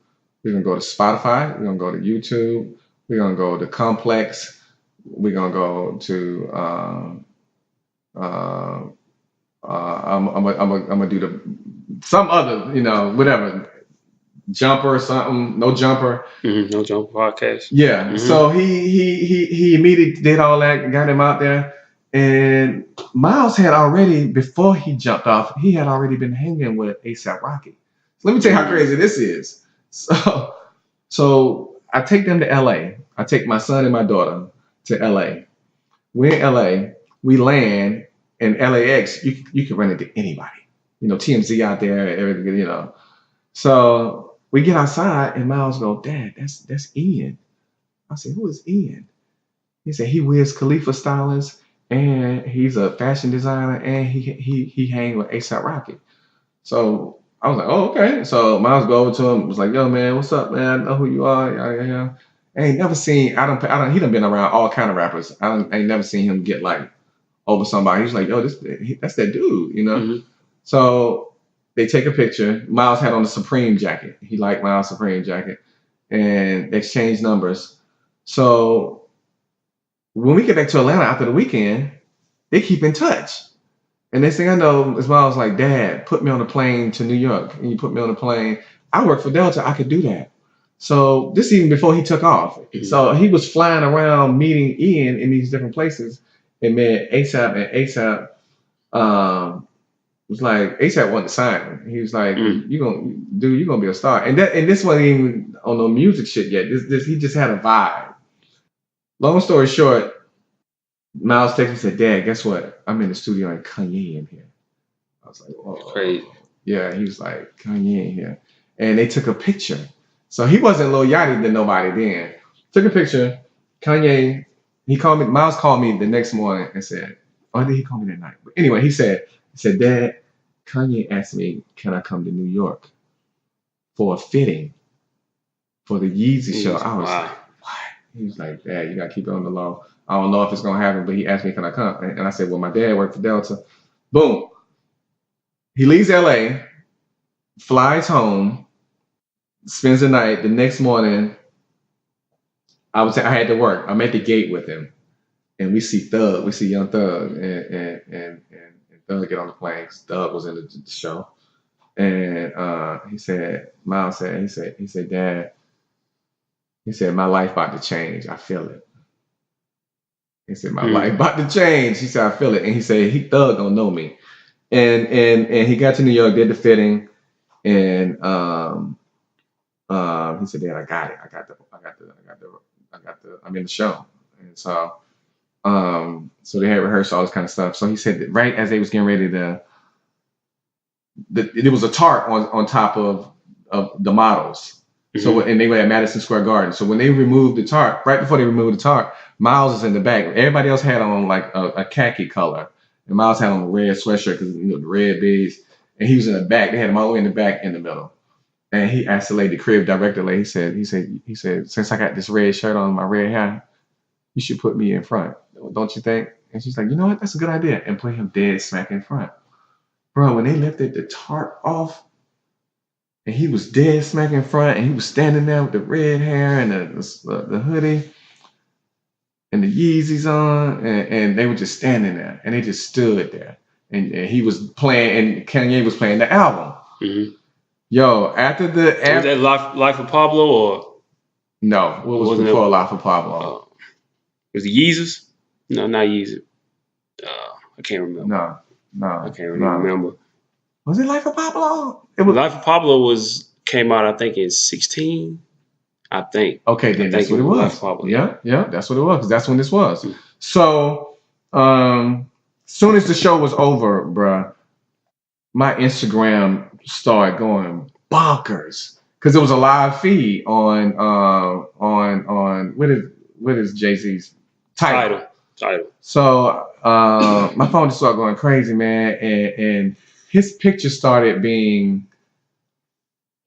Spotify. We're gonna go to YouTube. We're gonna go to Complex. We're gonna go to I'm gonna do some other, whatever, Jumper or something. No Jumper. Mm-hmm. No Jumper podcast. Yeah. Mm-hmm. So he immediately did all that, got him out there, and Miles had already, before he jumped off, he had already been hanging with ASAP Rocky. So let me tell you how crazy this is. So I take them to LA. I take my son and my daughter to LA. We're in LA. We land in LAX. You can run into anybody. TMZ out there, everything. So we get outside, and Miles go, "Dad, that's Ian." I said, "Who is Ian?" He said, "He wears Khalifa stylist, and he's a fashion designer, and he hang with ASAP Rocky." So I was like, "Oh, okay." So Miles go over to him, was like, "Yo, man, what's up, man? I know who you are." Yeah. I ain't never seen. I don't. He done been around all kind of rappers. I ain't never seen him get like over somebody. He's like, "Yo, that's that dude," Mm-hmm. So they take a picture. Miles had on the Supreme jacket. He liked Miles' Supreme jacket, and exchange numbers. So when we get back to Atlanta after the weekend, they keep in touch. And next thing I know, is Miles like, "Dad, put me on a plane to New York." And you put me on a plane. I work for Delta. I could do that. So this even before he took off. Mm-hmm. So he was flying around meeting Ian in these different places and met ASAP. And ASAP was like, ASAP wanted to sign him. He was like, "You're gonna be a star." And this wasn't even on no music shit yet. This he just had a vibe. Long story short, Miles texted me and said, "Dad, guess what? I'm in the studio and Kanye in here." I was like, "Oh, crazy." Yeah, he was like, "Kanye in here." And they took a picture. So he wasn't Lil Yachty to nobody then. Took a picture. Kanye, Miles called me the next morning and said, or did he call me that night? But anyway, he said, "Dad, Kanye asked me, can I come to New York for a fitting for the Yeezy show?" I was like, "What?" He was like, "Dad, you gotta keep it on the low. I don't know if it's gonna happen," but he asked me, "Can I come?" And I said, "Well, my dad worked for Delta." Boom. He leaves LA, flies home, spends the night. The next morning, I had to work. I'm at the gate with him, and we see Young Thug, and Thug get on the plane. Thug was in the show, and Miles said, "Dad," he said, "my life about to change. I feel it." He said, "My life about to change." He said, "I feel it." And he said, Thug don't know me. And he got to New York, did the fitting, and He said, "Dad, I got it. I'm in the show." And so they had rehearsed all this kind of stuff. So he said that right as they was getting ready to, there was a tarp on top of the models. So and they were at Madison Square Garden. So when they removed the tarp, right before they removed the tarp, Miles is in the back. Everybody else had on like a khaki color, and Miles had on a red sweatshirt because the red beads, and he was in the back. They had him all the way in the back, in the middle. And he asked the lady, the crib director lady, he said, since I got this red shirt on, my red hair, you should put me in front, don't you think? And she's like, you know what, that's a good idea, and put him dead smack in front. Bro, when they lifted the tarp off, and he was dead smack in front, and he was standing there with the red hair and the hoodie and the Yeezys on, and they were just standing there, and they just stood there, and he was playing, and Kanye was playing the album. Yo, after was that Life of Pablo or no? What was before Life of Pablo? Was it Yeezus? No, not Yeezus. I can't remember. No, I can't really remember. Was it Life of Pablo? Life of Pablo came out, I think, in 2016. I think. Okay, then that's what it was. Yeah, that's what it was. 'Cause that's when this was. So, soon as the show was over, bruh, my Instagram started going bonkers because it was a live feed on what is Jay-Z's Tidal. So my phone just started going crazy, man, and his picture started being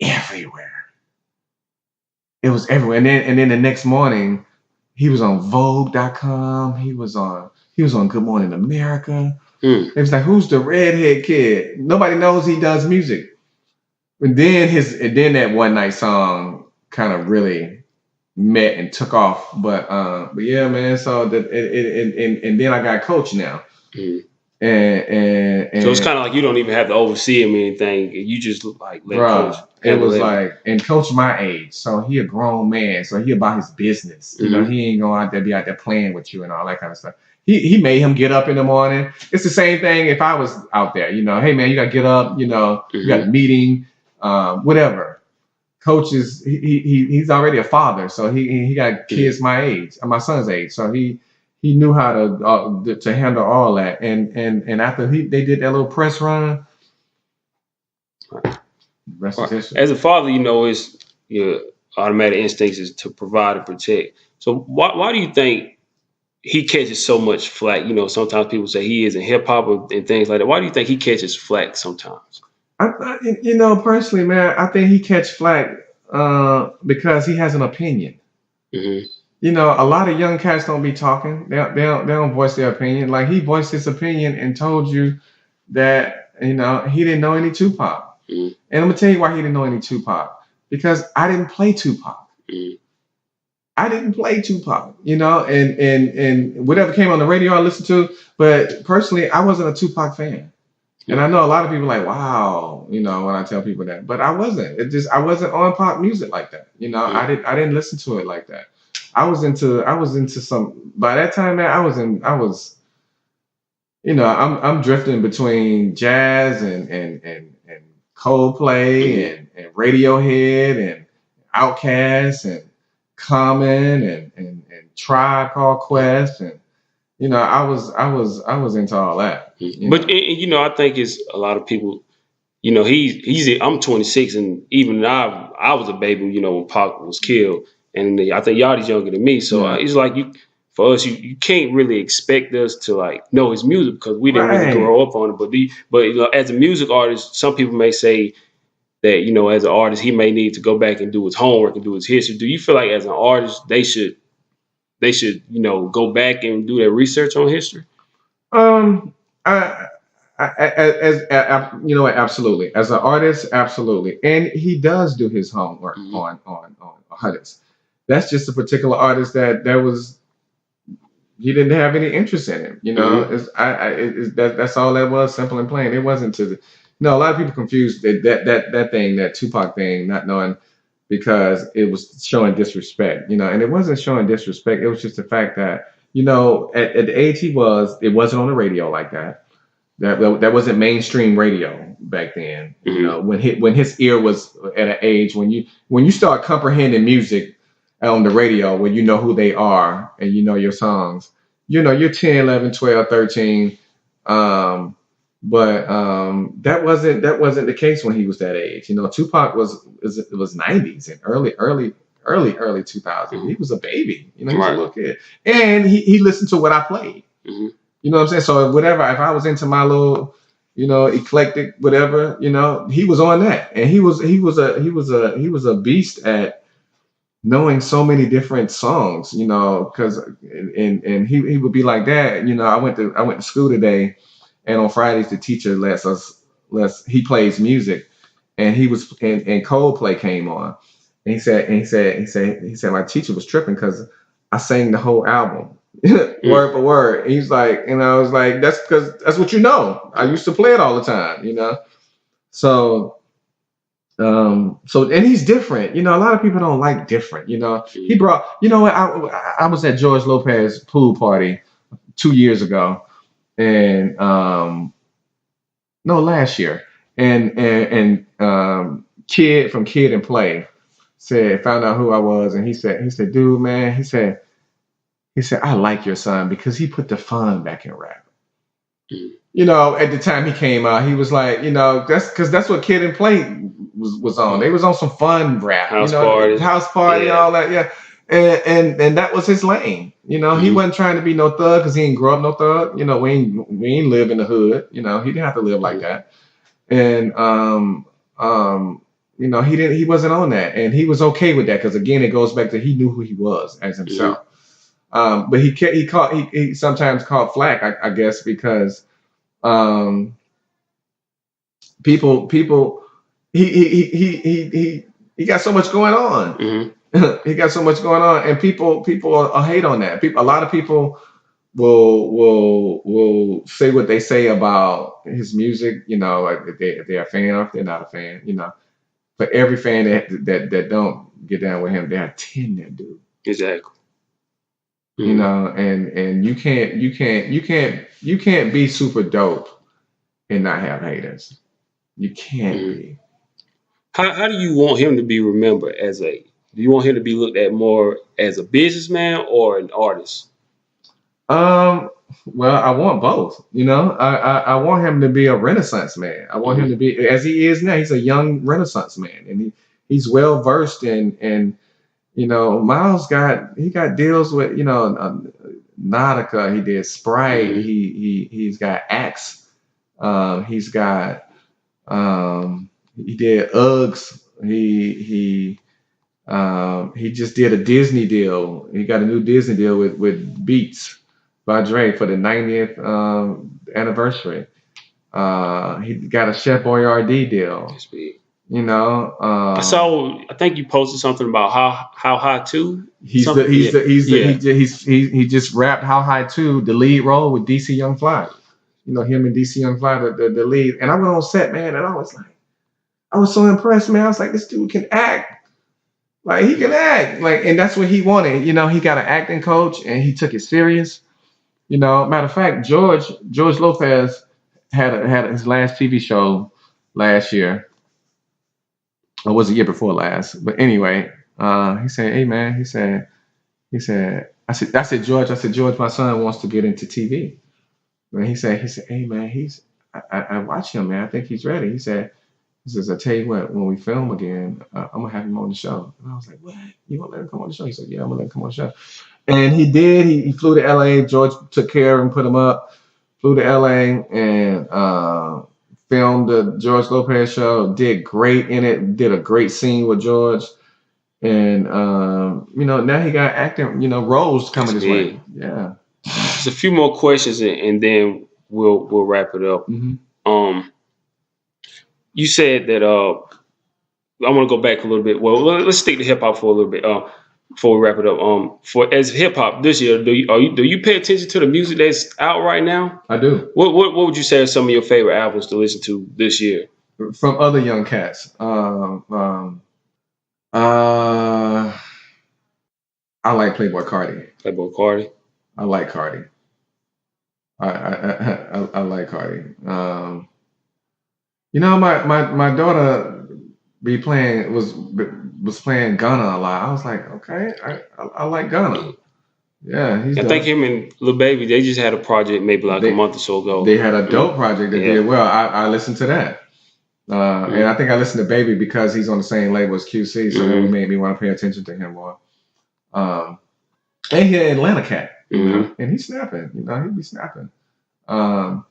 everywhere. It was everywhere, and then the next morning, he was on Vogue.com. He was on Good Morning America. It was like, who's the redhead kid? Nobody knows he does music. And then that One Night song kind of really met and took off. But yeah, man. So that and then I got coach now. And so it's kind of like you don't even have to oversee him or anything. You just like let coach. It was like, and coach my age, so he a grown man, so he about his business. You know, he ain't gonna be out there playing with you and all that kind of stuff. He made him get up in the morning. It's the same thing if I was out there. You know, hey man, you gotta get up. You know, you got a meeting, whatever. Coach is he's already a father, so he got kids my age, my son's age, so he knew how to handle all that. And after they did that little press run. As a father, you know, it's your automatic instincts is to provide and protect. So why do you think he catches so much flack? You know, sometimes people say he is in hip hop and things like that. Why do you think he catches flack sometimes? You know, personally, man, I think he catch flack because he has an opinion. You know, a lot of young cats don't be talking. They don't voice their opinion. Like he voiced his opinion and told you that, you know, he didn't know any Tupac. And I'm gonna tell you why he didn't know any Tupac. Because I didn't play Tupac. I didn't play Tupac, you know, and whatever came on the radio I listened to. But personally, I wasn't a Tupac fan. And I know a lot of people are like, wow, you know, when I tell people that. But I wasn't. I wasn't on pop music like that. You know, I didn't listen to it like that. I was into some, by that time, man, I was, you know, I'm drifting between jazz and Coldplay and Radiohead and Outkast and Common and Tribe Called Quest, and you know, I was into all that. But you know, I think it's a lot of people. You know, I'm 26, and even I was a baby. You know, when Pac was killed, and I think Yachty's younger than me. So it's like for us, you can't really expect us to like know his music because we didn't really grow up on it. But you know, as a music artist, some people may say that, you know, as an artist, he may need to go back and do his homework and do his history. Do you feel like as an artist, they should, you know, go back and do their research on history? You know what? Absolutely. As an artist, absolutely. And he does do his homework on artists. That's just a particular artist that was, he didn't have any interest in him. You know, that's all that was, simple and plain. It wasn't to the, you know, a lot of people confuse that thing, that Tupac thing, not knowing, because it was showing disrespect, you know, and it wasn't showing disrespect. It was just the fact that, you know, at the age he was, it wasn't on the radio like that. That wasn't mainstream radio back then. You Mm-hmm. know, when his ear was at an age when you start comprehending music on the radio, when you know who they are and you know your songs, you know, you're 10, 11, 12, 13. Um, but that wasn't the case when he was that age. You know, Tupac was 90s and early 2000s. He Mm-hmm. was a baby. You know, he was a Right. little kid, and he listened to what I played. Mm-hmm. You know what I'm saying? So whatever, if I was into my little, you know, eclectic, whatever, you know, he was on that, and he was a beast at knowing so many different songs, you know, because and he would be like that. You know, I went to school today, and on Fridays the teacher he plays music, and and Coldplay came on, and he said my teacher was tripping because I sang the whole album word for word. He's like, and I was like, that's because that's what you know. I used to play it all the time, you know. So and he's different. You know, a lot of people don't like different. You know, he Mm-hmm. brought. You know what? I was at George Lopez pool party 2 years ago, and no, last year, and kid from Kid and Play found out who I was, and he said, dude, man, he said I like your son because he put the fun back in rap. Mm-hmm. You know, at the time he came out, he was like, you know, that's because that's what Kid and Play was on. They was on some fun rap, you House know, party. house party, Yeah. all that, yeah. And that was his lane. You know, he Mm-hmm. wasn't trying to be no thug because he ain't grow up no thug. You know, we ain't live in the hood. You know, he didn't have to live like Mm-hmm. that. And um, you know, he wasn't on that, and he was okay with that because again, it goes back to he knew who he was as Mm-hmm. himself. But he sometimes caught flack, I guess, because um people he got so much going on. Mm-hmm. He got so much going on, and people hate on that. A lot of people will say what they say about his music. You know, like if they're a fan or if they're not a fan. You know, for every fan that don't get down with him, there are 10 that do. Exactly. You Mm-hmm. know, and you can't be super dope and not have haters. You can't Mm-hmm. be. How do you want him to be remembered as a? Do you want him to be looked at more as a businessman or an artist? Um, well, I want both. You know, I want him to be a Renaissance man. I want him Mm-hmm. to be as he is now. He's a young Renaissance man, and he's well versed in you know. Miles got deals with Nautica. He did Sprite. Mm-hmm. He's got Axe. He's got he did Uggs. He just did a Disney deal. He got a new Disney deal with Beats by Dre for the 90th anniversary. He got a Chef Boyardee deal. That's big. You know, I saw. I think you posted something about how high too. he's the Something. he's Yeah. the he's the Yeah. he just rapped How High 2, the lead role with DC Young Fly. You know, him and DC Young Fly, the lead. And I went on set, man, and I was so impressed, man. I was like, this dude can act. Like he can act. Like, and that's what he wanted. You know, he got an acting coach and he took it serious. You know, matter of fact, George Lopez had his last TV show last year, or was the year before last. But anyway, he said, "Hey man," I said, George, my son wants to get into TV. And he said, "Hey man, I watch him, man. I think he's ready." He says, "I tell you what, when we film again, I'm gonna have him on the show." And I was like, "What? You gonna let him come on the show?" He said, "Yeah, I'm gonna let him come on the show." And he did. He flew to LA. George took care of him, put him up. Flew to LA and filmed the George Lopez show. Did great in it. Did a great scene with George. And you know, now he got acting, you know, roles That's coming his way. big. Yeah. Just a few more questions and then we'll wrap it up. Hmm. Um, you said that I want to go back a little bit. Well, let's stick to hip hop for a little bit. Before we wrap it up. For as hip hop this year, do you pay attention to the music that's out right now? I do. What would you say are some of your favorite albums to listen to this year? From other young cats. Uh, I like Playboy Cardi. Playboy Cardi. I like Cardi. I like Cardi. You know, my daughter be playing was playing Gunna a lot. I was like, okay, I like Gunna. Yeah, he's I think dope. him and Lil Baby, they just had a project maybe like a They month or so ago. they had a dope project that Yeah. did well. I listened to that. And I think I listened to Baby because he's on the same label as QC, so that made me want to pay attention to him more. And he an Atlanta cat, you know, and he's snapping, you know, he be snapping. Um,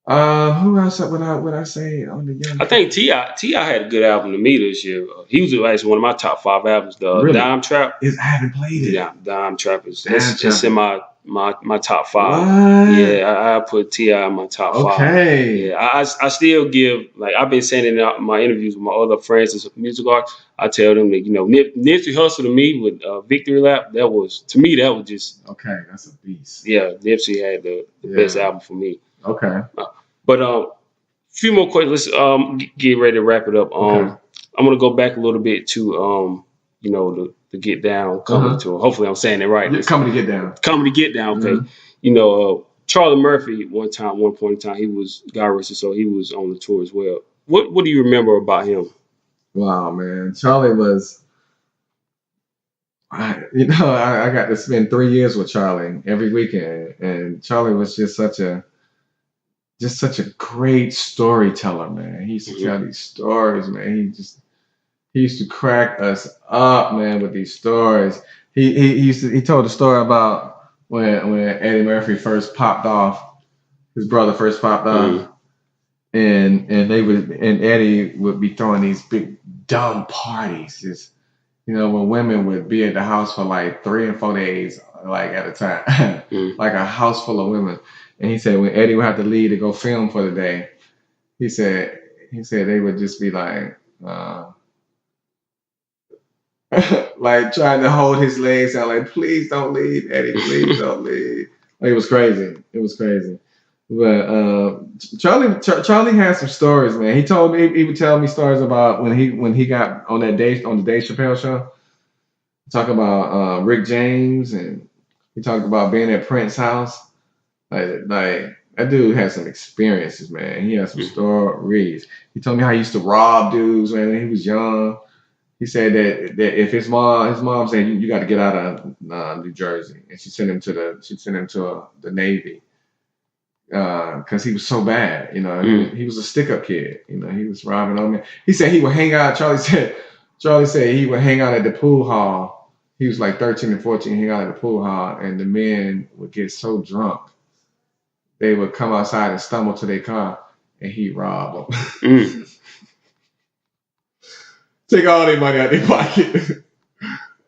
who else would I say on the young? I think T.I. had a good album to me this year. He was actually one of my top 5 albums. The Really? Dime Trap. I haven't played it. Yeah, Dime Trap is Dime it's in my top 5. What? Yeah, I put T.I. in my top 5. Okay. Yeah, I still give, like, I've been saying it in my interviews with my other friends as music artists. I tell them that, you know, Nipsey Hussle to me with Victory Lap, that was just okay. That's a beast. Yeah, Nipsey had the best album for me. Okay. But few more questions. Let's get ready to wrap it up. Okay. I'm gonna go back a little bit to you know, the Get Down comedy tour. Hopefully I'm saying it right. Yeah, Comedy Get Down. Comedy Get Down. Okay. You know, Charlie Murphy one point in time, he was God rest his soul, he was on the tour as well. What do you remember about him? Wow, man, Charlie was. I got to spend 3 years with Charlie every weekend, and Charlie was just such a great storyteller, man. He used to tell these stories, man. He used to crack us up, man, with these stories. He told a story about when Eddie Murphy first popped off, his brother first popped off, and Eddie would be throwing these big dumb parties, just, you know, when women would be at the house for like 3 and 4 days, like at a time, like a house full of women. And he said when Eddie would have to leave to go film for the day, he said they would just be like, like trying to hold his legs out, like, please don't leave, Eddie, please don't leave. Like, it was crazy. It was crazy. But Charlie had some stories, man. He would tell me stories about when he got on the Dave Chappelle show. Talk about Rick James, and he talked about being at Prince's house. Like that dude had some experiences, man. He had some stories. He told me how he used to rob dudes, man, when he was young. He said that if his mom said you got to get out of New Jersey, and she sent him to the Navy because he was so bad. You know, he was a stick up kid. You know, he was robbing on me. He said he would hang out. Charlie said he would hang out at the pool hall. He was like 13 and 14, hang out at the pool hall, and the men would get so drunk they would come outside and stumble to their car, and he'd rob them. Take all their money out their pocket.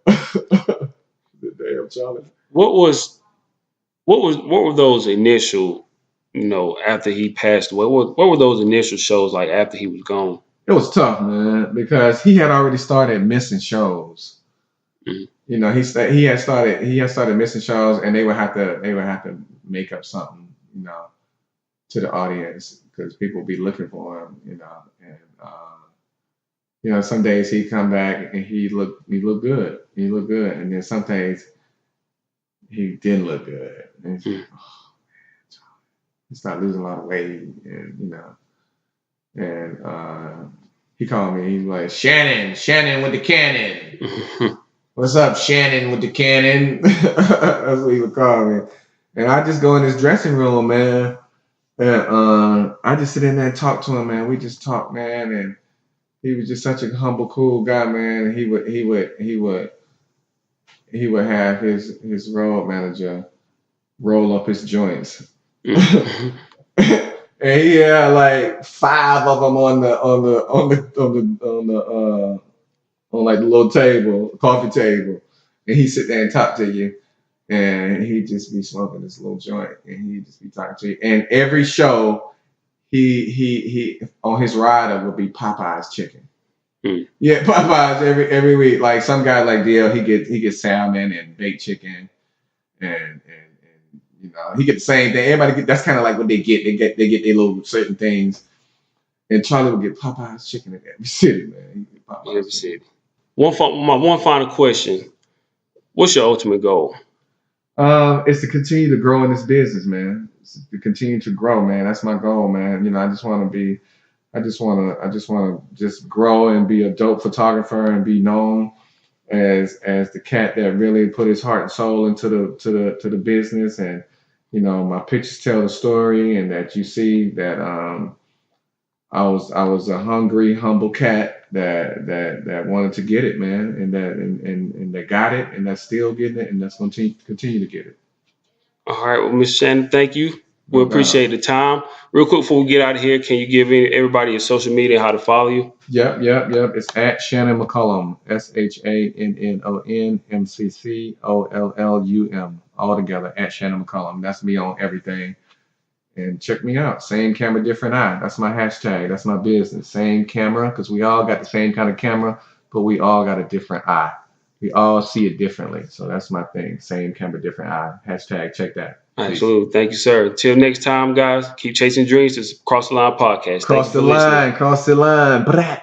Damn, Charlie. What were those initial, you know, after he passed away? What were those initial shows like after he was gone? It was tough, man, because he had already started missing shows. You know, he had started missing shows, and they would have to make up something, you know, to the audience because people would be looking for him, you know, and you know, some days he'd come back and he looked good, and then some days he didn't look good, and he started losing a lot of weight, and you know, and he called me. He's like, Shannon with the cannon. What's up, Shannon with the cannon? That's what he would call me. And I just go in his dressing room, man, and I just sit in there and talk to him, man. We just talk, man, and he was just such a humble, cool guy, man. And he would have his road manager roll up his joints. And he had like 5 of them on like the little table, coffee table, and he sit there and talk to you, and he'd just be smoking this little joint, and he'd just be talking to you. And every show, he on his rider would be Popeye's chicken. Yeah, Popeye's every week. Like some guy like DL, he gets salmon and baked chicken, and you know, he get the same thing. Everybody that's kind of like what they get. They get their little certain things. And Charlie would get Popeye's chicken in every city, man. Every city. My one final question: what's your ultimate goal? It's to continue to grow in this business, man. It's to continue to grow, man. That's my goal, man. I just want to be. I just want to just grow and be a dope photographer and be known as the cat that really put his heart and soul into the business. And my pictures tell the story, and that you see that I was a hungry, humble cat that wanted to get it, man, and that got it, and that's still getting it, and that's going to continue to get it. All right, well, Miss Shannon, thank you. We No doubt. appreciate the time. Real quick before we get out of here, can you give everybody your social media and how to follow you? Yep. It's at Shannon McCollum. ShannonMccollum. All together at Shannon McCollum. That's me on everything. And check me out. Same camera, different eye. That's my hashtag. That's my business. Same camera, because we all got the same kind of camera, but we all got a different eye. We all see it differently. So that's my thing. Same camera, different eye. Hashtag, check that. Please. Absolutely. Thank you, sir. Till next time, guys, keep chasing dreams. This is Cross the Line Podcast. Thank Cross you the for listening. line. Cross the line. Brat.